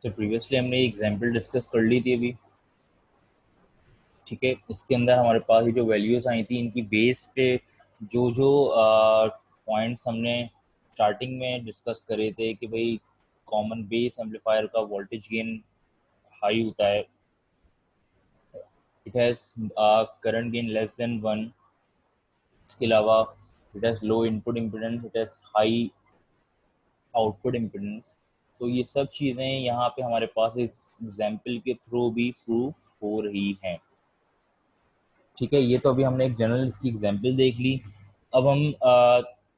तो प्रीवियसली हमने example discuss कर ली थी अभी। ठीक है, इसके अंदर हमारे पास ये जो वैल्यूज आई थी इनकी बेस पे जो जो पॉइंट्स हमने स्टार्टिंग में डिस्कस करे थे कि भाई कॉमन बेस एम्पलीफायर का वोल्टेज गेन हाई होता है, it has current gain less than 1। इसके अलावा it has low input impedance, it has high output impedance. तो ये सब चीज़ें यहाँ पे हमारे पास एक एग्जाम्पल के थ्रू भी प्रूफ हो रही हैं। ठीक है, ये तो अभी हमने एक जनरल इसकी एग्जाम्पल देख ली। अब हम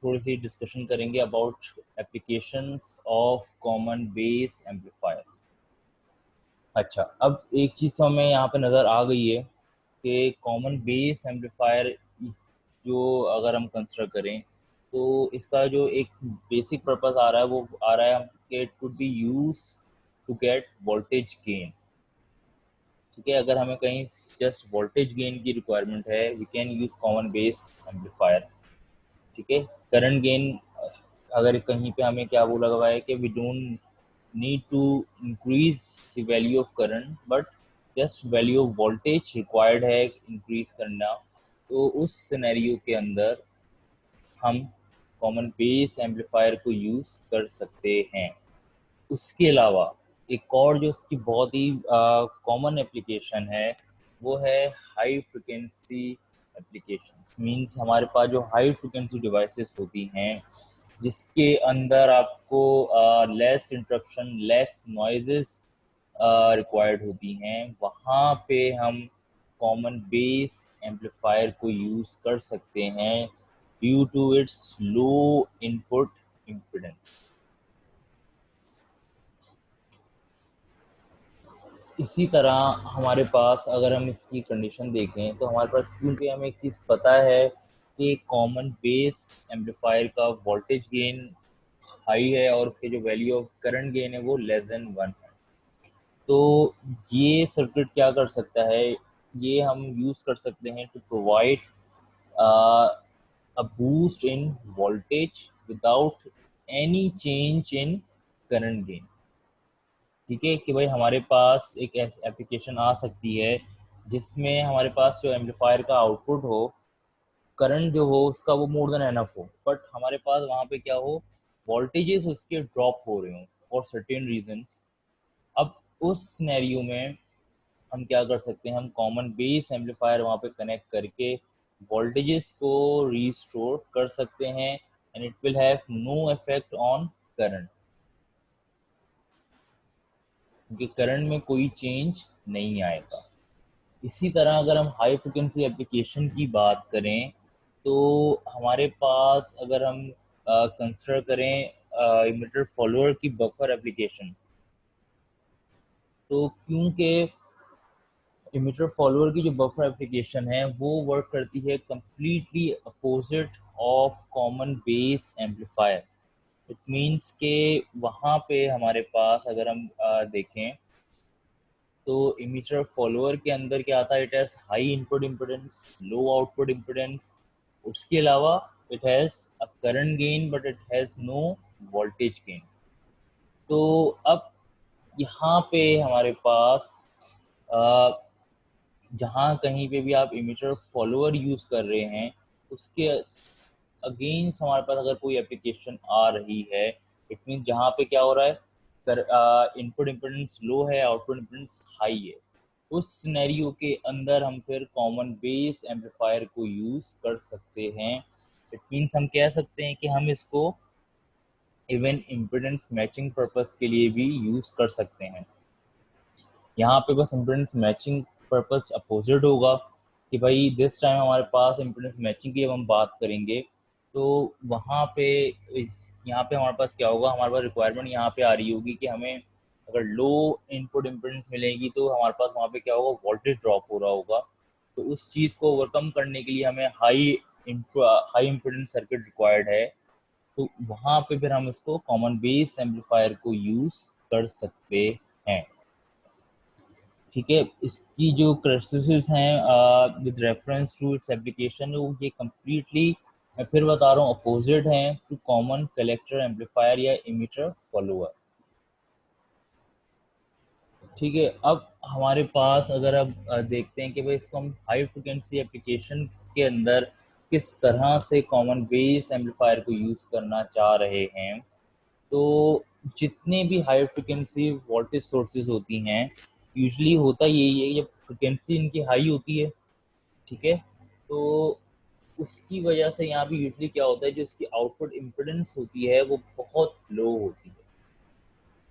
थोड़ी सी डिस्कशन करेंगे about applications of common base amplifier. अच्छा, अब एक चीज़ तो हमें यहाँ पे नज़र आ गई है कि कॉमन बेस एम्पलीफायर जो अगर हम कंसिडर करें तो इसका जो एक बेसिक पर्पस आ रहा है वो आ रहा है कि it could be use to get voltage gain. ठीक है, अगर हमें कहीं जस्ट वोल्टेज गेन की रिक्वायरमेंट है we can use common base amplifier. ठीक है, करंट गेन अगर कहीं पे हमें क्या बोला गया है कि we don't need to increase the value of current but just value of voltage required है increase करना, तो उस सिनेरियो के अंदर हम कॉमन बेस एम्पलीफायर को यूज कर सकते हैं। उसके अलावा एक और जो इसकी बहुत ही कॉमन एप्लीकेशन है वो है हाई फ्रिक्वेंसी एप्लीकेशन। मींस हमारे पास जो हाई फ्रिक्वेंसी डिवाइसेस होती हैं जिसके अंदर आपको less interruption less noises required होती हैं, वहाँ पे हम कॉमन बेस एम्पलीफायर को यूज कर सकते हैं due to its low input impedance. इसी तरह हमारे पास अगर हम इसकी कंडीशन देखें तो हमारे पास क्योंकि हमें एक चीज़ पता है कि कॉमन बेस एम्पलीफायर का वोल्टेज गेन हाई है और उसके जो वैल्यू ऑफ करंट गेन है वो लेस देन 1 है। तो ये सर्किट क्या कर सकता है, ये हम यूज़ कर सकते हैं to provide a boost in voltage without any change in current gain. ठीक है, कि भाई हमारे पास एक एप्लीकेशन आ सकती है जिसमें हमारे पास जो एम्पलीफायर का आउटपुट हो करंट जो हो उसका वो मोर देन एनफ हो, बट हमारे पास वहाँ पे क्या हो वोल्टेजेस उसके ड्रॉप हो रहे हो फॉर सर्टेन रीजंस। अब उस सिनेरियो में हम क्या कर सकते हैं, हम कॉमन बेस एम्पलीफायर वहाँ पे कनेक्ट करके वोल्टेजेस को रीस्टोर कर सकते हैं and it will have no effect on current, क्योंकि करंट में कोई चेंज नहीं आएगा। इसी तरह अगर हम हाई फ्रिक्वेंसी एप्लीकेशन की बात करें तो हमारे पास अगर हम कंसिडर करें इमिटर फॉलोअर की बफर एप्लीकेशन, तो क्योंकि इमिटर फॉलोअर की जो बफर एप्लीकेशन है वो वर्क करती है completely opposite of common base amplifier. It means के वहाँ पे हमारे पास अगर हम देखें तो इमीटर फॉलोअर के अंदर क्या आता है, it has high input impedance low output impedance. उसके अलावा it has a current gain but it has no voltage gain. तो अब यहाँ पे हमारे पास जहाँ कहीं पे भी आप इमीटर फॉलोअर यूज कर रहे हैं उसके अगेंस्ट हमारे पास अगर कोई एप्लीकेशन आ रही है, इट मीन जहाँ पे क्या हो रहा है इनपुट इम्पिडेंस लो है आउटपुट इम्पिडेंस हाई है, उस सिनेरियो के अंदर हम फिर कॉमन बेस एम्पलीफायर को यूज कर सकते हैं। इट मीन्स हम कह सकते हैं कि हम इसको इवन इम्पिडेंस मैचिंग पर्पस के लिए भी यूज कर सकते हैं। यहाँ पे बस इम्पिडेंस मैचिंग पर्पस अपोजिट होगा कि भाई दिस टाइम हमारे पास इम्पिडेंस मैचिंग की जब हम बात करेंगे तो वहाँ पे यहाँ पे हमारे पास क्या होगा, हमारे पास रिक्वायरमेंट यहाँ पे आ रही होगी कि हमें अगर लो इनपुट इम्पिडेंस मिलेगी तो हमारे पास वहाँ पे क्या होगा वोल्टेज ड्रॉप हो रहा होगा। तो उस चीज़ को ओवरकम करने के लिए हमें हाई इम्पिडेंस सर्किट रिक्वायर्ड है, तो वहाँ पे फिर हम इसको कॉमन बेस एम्पलीफायर को यूज कर सकते हैं। ठीक है, इसकी जो क्राइसिस हैं with reference to its application वो ये कम्प्लीटली मैं फिर बता रहा हूँ अपोजिट हैं टू कॉमन कलेक्टर एम्पलीफायर या इमिटर फॉलोअर। ठीक है। अब हमारे पास अगर अब देखते हैं कि भाई इसको हम हाई फ्रिक्वेंसी एप्लीकेशन के अंदर किस तरह से कॉमन बेस एम्पलीफायर को यूज़ करना चाह रहे हैं, तो जितने भी हाई फ्रिक्वेंसी वोल्टेज सोर्सेज होती हैं, यूजली होता यही है, जब फ्रिक्वेंसी इनकी हाई होती है, ठीक है, तो उसकी वजह से यहाँ पे यूजली क्या होता है, जो इसकी आउटपुट इम्पिडेंस होती है वो बहुत लो होती है।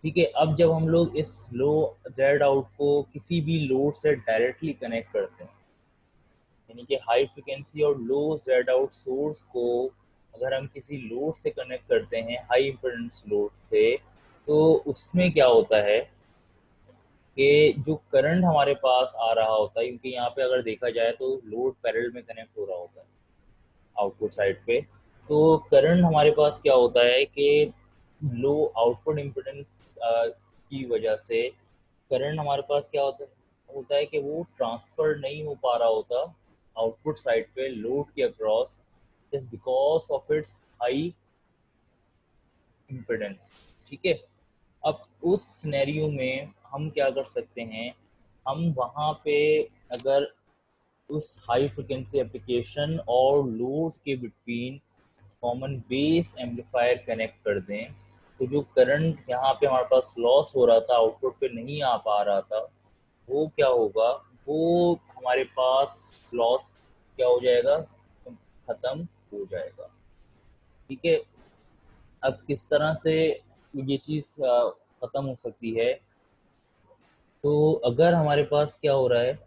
ठीक है। अब जब हम लोग इस लो जेड आउट को किसी भी लोड से डायरेक्टली कनेक्ट करते हैं, यानी कि हाई फ्रिक्वेंसी और लो जेड आउट सोर्स को अगर हम किसी लोड से कनेक्ट करते हैं, हाई इम्पिडेंस लोड से, तो उसमें क्या होता है कि जो करंट हमारे पास आ रहा होता है, क्योंकि यहाँ पे अगर देखा जाए तो लोड पैरेलल में कनेक्ट हो रहा होता है आउटपुट साइड पे, तो करंट हमारे पास क्या होता है कि लो आउटपुट इम्पिडेंस की वजह से करंट हमारे पास क्या होता है कि वो ट्रांसफर नहीं हो पा रहा होता आउटपुट साइड पे लोड के across, just because of its high impedance. ठीक है। अब उस सिनेरियो में हम क्या कर सकते हैं, हम वहाँ पे अगर उस हाई फ्रिक्वेंसी एप्लीकेशन और लोड के between common base amplifier connect कर दें, तो जो करंट यहाँ पे हमारे पास लॉस हो रहा था, आउटपुट पे नहीं आ पा रहा था, वो क्या होगा, वो हमारे पास लॉस क्या हो जाएगा, खत्म हो जाएगा। ठीक है। अब किस तरह से ये चीज़ खत्म हो सकती है, तो अगर हमारे पास क्या हो रहा है,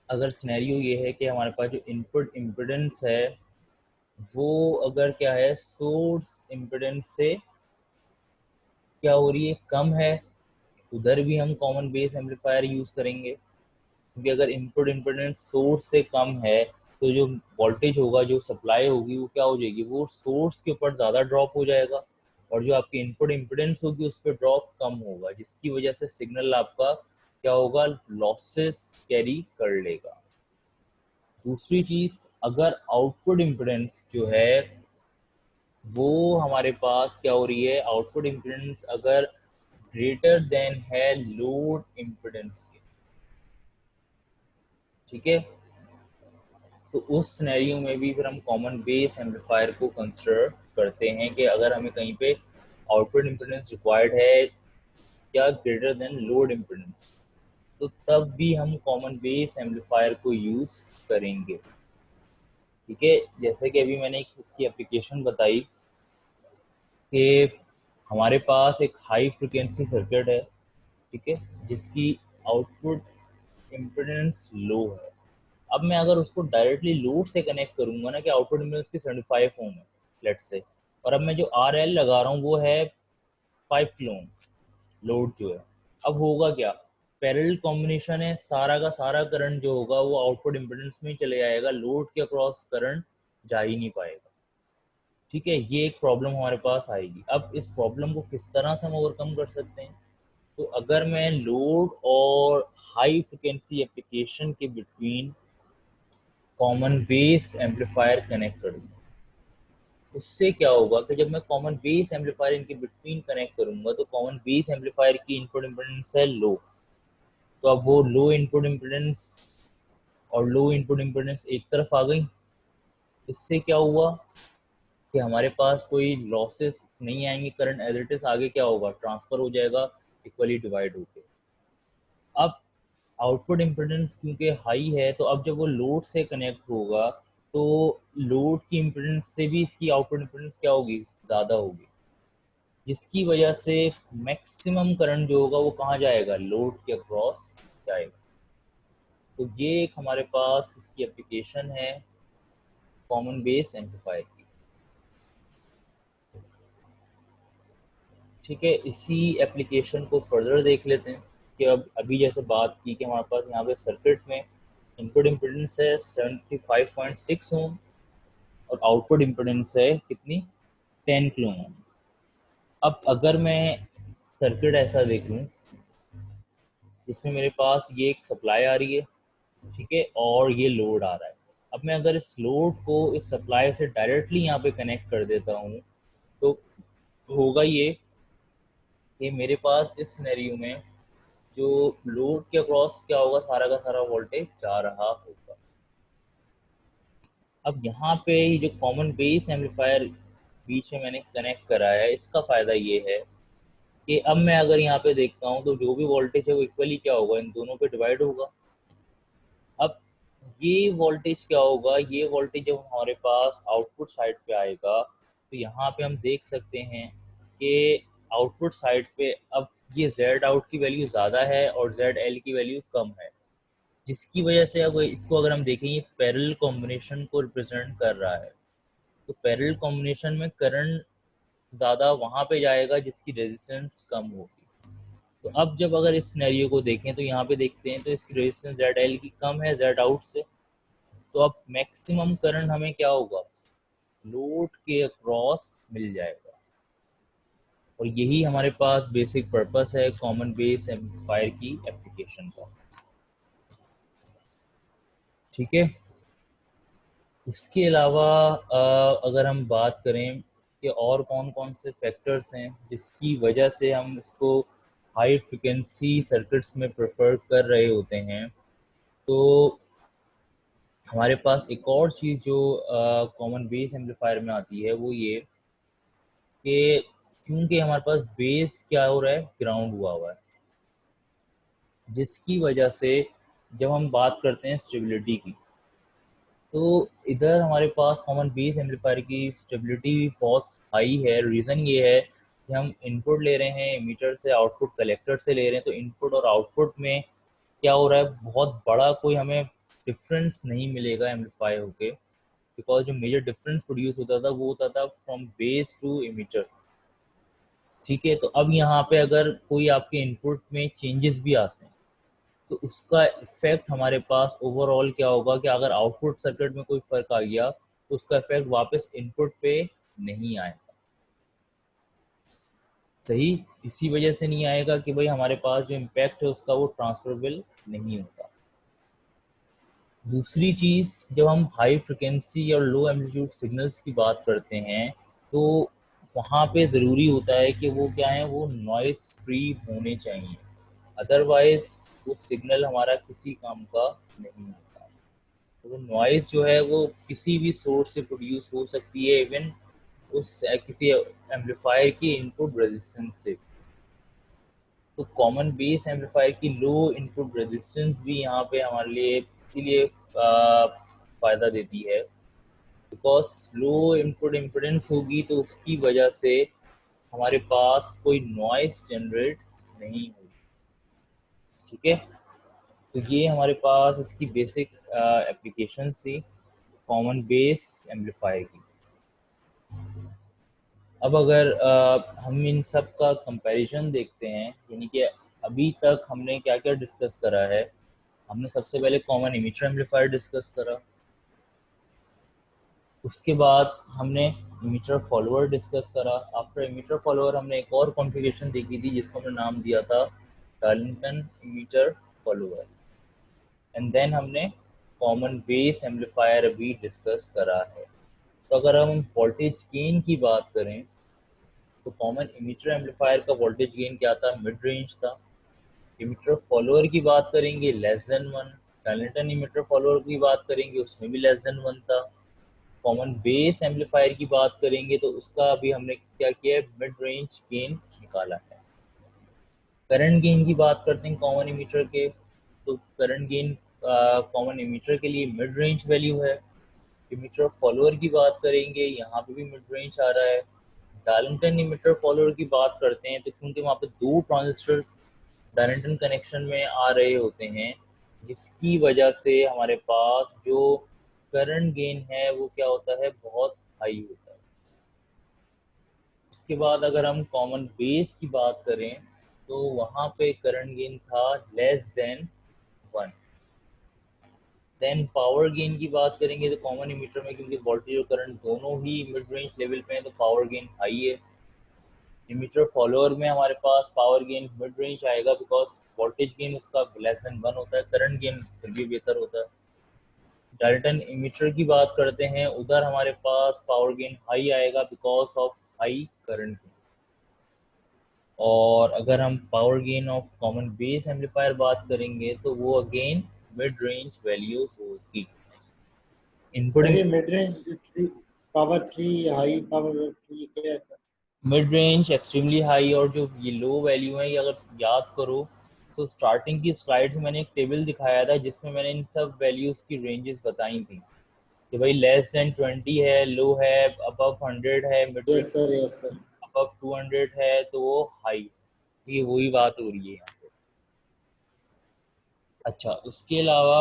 अगर सिनेरियो ये है कि हमारे पास जो इनपुट इम्पिडेंस है वो अगर क्या है, सोर्स इम्पिडेंस से क्या हो रही है, कम है, उधर भी हम कॉमन बेस एम्पलीफायर यूज करेंगे, क्योंकि अगर इनपुट इम्पिडेंस सोर्स से कम है तो जो वोल्टेज होगा, जो सप्लाई होगी, वो क्या हो जाएगी, वो सोर्स के ऊपर ज़्यादा ड्रॉप हो जाएगा, और जो आपकी इनपुट इम्पिडेंस होगी उस पर ड्रॉप कम होगा, जिसकी वजह से सिग्नल आपका क्या होगा, लॉसेस कैरी कर लेगा। दूसरी चीज, अगर आउटपुट इम्पिडेंस जो है वो हमारे पास क्या हो रही है, आउटपुट इम्पिडेंस अगर ग्रेटर देन है लोड इम्पिडेंस के, ठीक है, तो उस सिनेरियो में भी फिर हम कॉमन बेस एम्पलीफायर को कंसिडर करते हैं कि अगर हमें कहीं पे आउटपुट इम्पिडेंस रिक्वायर्ड है या ग्रेटर देन लोड इम्पिडेंस, तो तब भी हम कॉमन बेस एम्पलीफायर को यूज करेंगे। ठीक है। जैसे कि अभी मैंने एक इसकी एप्लीकेशन बताई कि हमारे पास एक हाई फ्रिक्वेंसी सर्किट है, ठीक है, जिसकी आउटपुट इम्पिडेंस लो है। अब मैं अगर उसको डायरेक्टली लोड से कनेक्ट करूंगा ना, कि आउटपुट इम्पिडेंस की 75 ओम है लेट से, और अब मैं जो आर एल लगा रहा हूँ वो है 5 किलो ओम लोड जो है, अब होगा क्या, पैरेलल कॉम्बिनेशन है, सारा का सारा करंट जो होगा वो आउटपुट इम्पिडेंस में ही चले जाएगा, लोड के अक्रॉस करंट जा ही नहीं पाएगा। ठीक है, ये एक प्रॉब्लम हमारे पास आएगी। अब इस प्रॉब्लम को किस तरह से हम ओवरकम कर सकते हैं, तो अगर मैं लोड और हाई फ्रिक्वेंसी एप्लीकेशन के between common base amplifier connect कर दूँ, उससे क्या होगा कि जब मैं कॉमन बेस एम्पलीफायर इनके बिटवीन कनेक्ट करूंगा, तो कॉमन बेस एम्पलीफायर की इनपुट इम्पिडेंस है लो, तो अब वो लो इनपुट इम्पिडेंस और लो इनपुट इम्पिडेंस एक तरफ आ गई, इससे क्या हुआ कि हमारे पास कोई लॉसेस नहीं आएंगे, करंट एज इट इज आगे क्या होगा, ट्रांसफर हो जाएगा इक्वली डिवाइड होके। अब आउटपुट इम्पिडेंस क्योंकि हाई है, तो अब जब वो लोड से कनेक्ट होगा, तो लोड की इम्पिडेंस से भी इसकी आउटपुट इम्पिडेंस क्या होगी, ज़्यादा होगी, जिसकी वजह से मैक्सिमम करंट जो होगा वो कहाँ जाएगा, लोड के अक्रॉस जाएगा। तो ये एक हमारे पास इसकी एप्लीकेशन है कॉमन बेस एम्पलीफायर की। ठीक है, इसी एप्लीकेशन को फर्दर देख लेते हैं कि अब अभी जैसे बात की कि हमारे पास यहाँ पे सर्किट में इनपुट इम्पिडेंस है 75.6 ओम और आउटपुट इम्पिडेंस है कितनी, 10 किलो ओम। अब अगर मैं सर्किट ऐसा देख लूँ जिसमें मेरे पास ये एक सप्लाई आ रही है, ठीक है, और ये लोड आ रहा है, अब मैं अगर इस लोड को इस सप्लाई से डायरेक्टली यहाँ पे कनेक्ट कर देता हूँ, तो होगा ये कि मेरे पास इस सिनेरियो में जो लोड के अक्रॉस क्या होगा, सारा का सारा वोल्टेज जा रहा होगा। अब यहाँ पे ये जो कॉमन बेस एम्पलीफायर बीच में मैंने कनेक्ट करा है, इसका फायदा ये है कि अब मैं अगर यहाँ पे देखता हूँ तो जो भी वोल्टेज है वो इक्वली क्या होगा, इन दोनों पे डिवाइड होगा। अब ये वोल्टेज क्या होगा, ये वोल्टेज जब हमारे पास आउटपुट साइड पे आएगा तो यहाँ पे हम देख सकते हैं कि आउटपुट साइड पे अब ये जेड आउट की वैल्यू ज़्यादा है और जेड एल की वैल्यू कम है, जिसकी वजह से अब इसको अगर हम देखें ये पैरेलल कॉम्बिनेशन को रिप्रेजेंट कर रहा है। तो पैरेलल कॉम्बिनेशन में करंट ज़्यादा वहाँ पे जाएगा जिसकी रेजिस्टेंस कम होगी। तो अब जब अगर इस सिनेरियो को देखें तो यहाँ पे देखते हैं तो इसकी रेजिस्टेंस जेड एल की कम है जेड आउट से। तो अब मैक्सिमम करंट हमें क्या होगा, लोड के अक्रॉस मिल जाएगा। और यही हमारे पास बेसिक पर्पस है कॉमन बेस एम्पलीफायर की एप्लीकेशन का। ठीक है। इसके अलावा अगर हम बात करें कि और कौन कौन से फैक्टर्स हैं जिसकी वजह से हम इसको हाई फ्रिक्वेंसी सर्किट्स में प्रेफर कर रहे होते हैं, तो हमारे पास एक और चीज़ जो कॉमन बेस एम्पलीफायर में आती है वो ये कि क्योंकि हमारे पास बेस क्या हो रहा है, ग्राउंड हुआ है, जिसकी वजह से जब हम बात करते हैं स्टेबिलिटी की, तो इधर हमारे पास कॉमन बेस एम्पलीफायर की स्टेबिलिटी भी बहुत हाई है। रीज़न ये है कि हम इनपुट ले रहे हैं मीटर से, आउटपुट कलेक्टर से ले रहे हैं, तो इनपुट और आउटपुट में क्या हो रहा है, बहुत बड़ा कोई हमें डिफरेंस नहीं मिलेगा एम्पलीफाई होके। बिकॉज जो मेजर डिफरेंस प्रोड्यूस होता था वो होता था फ्रॉम बेस टू इमीटर। ठीक है। तो अब यहाँ पे अगर कोई आपके इनपुट में चेंजेस भी आते हैं तो उसका इफेक्ट हमारे पास ओवरऑल क्या होगा कि अगर आउटपुट सर्किट में कोई फर्क आ गया तो उसका इफेक्ट वापस इनपुट पे नहीं आएगा। सही। इसी वजह से नहीं आएगा कि भाई हमारे पास जो इम्पैक्ट है उसका वो ट्रांसफरेबल नहीं होता। दूसरी चीज़, जब हम हाई फ्रिक्वेंसी और लो एम्पलीट्यूड सिग्नल्स की बात करते हैं तो वहाँ पे ज़रूरी होता है कि वो क्या है, वो नॉइस फ्री होने चाहिए, अदरवाइज वो सिग्नल हमारा किसी काम का नहीं होता। तो वो नॉइस जो है वो किसी भी सोर्स से प्रोड्यूस हो सकती है, इवन उस किसी एम्पलीफायर की इनपुट रेजिस्टेंस से। तो कॉमन बेस एम्पलीफायर की लो इनपुट रेजिस्टेंस भी यहाँ पे हमारे लिए इसीलिए फ़ायदा देती है, बिकॉज लो इनपुट इम्पिडेंस होगी तो उसकी वजह से हमारे पास कोई नॉइस जनरेट नहीं होगी। ठीक है। तो ये हमारे पास इसकी बेसिक एप्लीकेशन थी कॉमन बेस एम्पलीफायर की। अब अगर हम इन सब का कंपैरिजन देखते हैं, यानी कि अभी तक हमने क्या क्या डिस्कस करा है। हमने सबसे पहले कॉमन इमीटर एम्पलीफायर डिस्कस करा, उसके बाद हमने इमीटर फॉलोअर डिस्कस करा। आफ्टर इमीटर फॉलोअर हमने एक और कॉन्फ़िगरेशन देखी थी जिसको हमने नाम दिया था Darlington emitter follower. And then हमने कॉमन बेस एम्पलीफायर अभी डिस्कस करा है। तो अगर हम वोल्टेज गेन की बात करें तो कॉमन इमीटर एम्पलीफायर का वोल्टेज गेन क्या था, मिड रेंज था। इमीटर फॉलोअर की बात करेंगे less than 1। Darlington emitter follower की बात करेंगे उसमें भी लेस देन 1 था। कॉमन बेस एम्पलीफायर की बात करेंगे तो उसका अभी हमने क्या किया है, मिड रेंज गेन निकाला है। करंट गेन की बात करते हैं कॉमन इमीटर के, तो करंट गेन कॉमन इमीटर के लिए मिड रेंज वैल्यू है। इमीटर फॉलोअर की बात करेंगे, यहाँ पे भी मिड रेंज आ रहा है। डार्लिंगटन इमीटर फॉलोअर की बात करते हैं तो क्योंकि वहाँ पे दो ट्रांजिस्टर्स डार्लिंगटन कनेक्शन में आ रहे होते हैं, जिसकी वजह से हमारे पास जो करंट गेन है वो क्या होता है, बहुत हाई होता है। उसके बाद अगर हम कॉमन बेस की बात करें तो वहाँ पे करंट गेन था less than 1। Then power gain की बात करेंगे तो कॉमन इमीटर में क्योंकि वोल्टेज और करंट दोनों ही मिड रेंज लेवल पे हैं तो पावर गेन हाई है। इमीटर फॉलोअर में हमारे पास पावर गेन मिड रेंज आएगा बिकॉज वोल्टेज गेन उसका लेस देन 1 होता है, करंट गेन फिर भी बेहतर होता है। डाल्टन इमीटर की बात करते हैं, उधर हमारे पास पावर गेन हाई आएगा because of high current gain. और अगर हम power gain of common base amplifier बात करेंगे तो वो अगेन मिड रेंज वैल्यू होगी। इनपुट सर ये mid range power 3, high power 3 क्या है sir? Mid range extremely high और जो ये लो वैल्यू है, ये अगर याद करो तो स्टार्टिंग की स्लाइड्स में मैंने एक टेबल दिखाया था जिसमें मैंने इन सब वैल्यूज की रेंजेस बताई थी कि भाई लेस देन 20 है लो है, अबव 100 है mid range, yes sir, yes sir. Above 200 है तो वो हाई। ये वही बात हो रही है यहाँ पे। अच्छा, इसके अलावा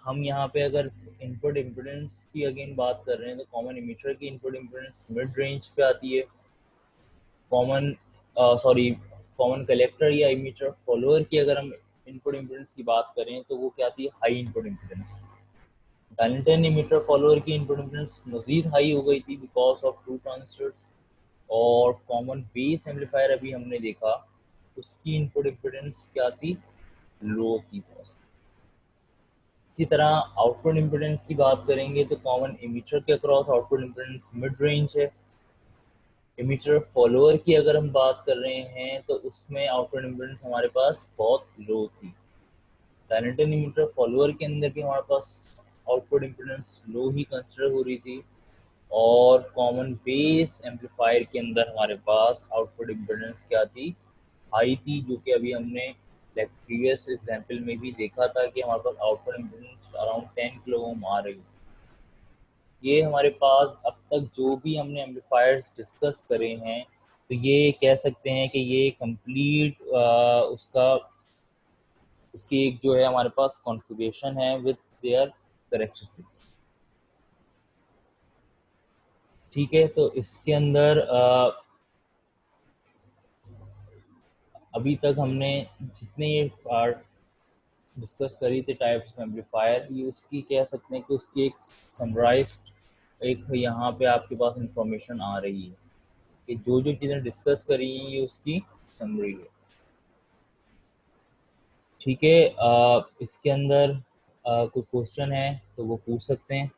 हम यहाँ पे अगर इनपुट इम्पिडेंस की अगेन बात कर रहे हैं तो कॉमन इमीटर की इनपुट इम्पिडेंस मिड रेंज पे आती है। कॉमन सॉरी कॉमन कलेक्टर या इमीटर फॉलोअर की अगर हम इनपुट इम्पिडेंस की बात करें तो वो क्या आती है, high input impedance. Darlington emitter follower की इनपुट इम्पिडेंस मजीद हाई हो गई थी बिकॉज ऑफ टू ट्रांजिस्टर्स। और कॉमन बेस एम्पलीफायर अभी हमने देखा, उसकी इनपुट इम्पिडेंस क्या थी, लो थी। इसी तरह आउटपुट इम्पिडेंस की बात करेंगे तो कॉमन इमीटर के across output impedance mid range है। इमीटर फॉलोअर की अगर हम बात कर रहे हैं तो उसमें आउटपुट इम्पिडेंस हमारे पास बहुत लो थी। डायनेटन इमीटर फॉलोअर के अंदर भी हमारे पास आउटपुट इम्पिडेंस लो ही कंसिडर हो रही थी। और कॉमन बेस एम्पलीफायर के अंदर हमारे पास आउटपुट इम्पिडेंस क्या थी, हाई थी, जो कि अभी हमने प्रीवियस एग्जाम्पल में भी देखा था कि हमारे पास output impedance around 10 kilo ohm आ रही। ये हमारे पास अब तक जो भी हमने एम्पलीफायर्स डिस्कस करे हैं, तो ये कह सकते हैं कि ये कंप्लीट उसका उसकी एक जो है हमारे पास कॉन्फ़िगरेशन है विद देयर करेक्टरिस्टिक्स। ठीक है, तो इसके अंदर अभी तक हमने जितने ये पार्ट डिस्कस करी थी टाइप्स ऑफ एम्पलीफायर, ये उसकी कह सकते हैं कि उसकी एक समराइज्ड एक यहाँ पे आपके पास इंफॉर्मेशन आ रही है कि जो जो चीज़ें डिस्कस करी हैं ये उसकी समरी है। ठीक है, इसके अंदर कोई क्वेश्चन है तो वो पूछ सकते हैं।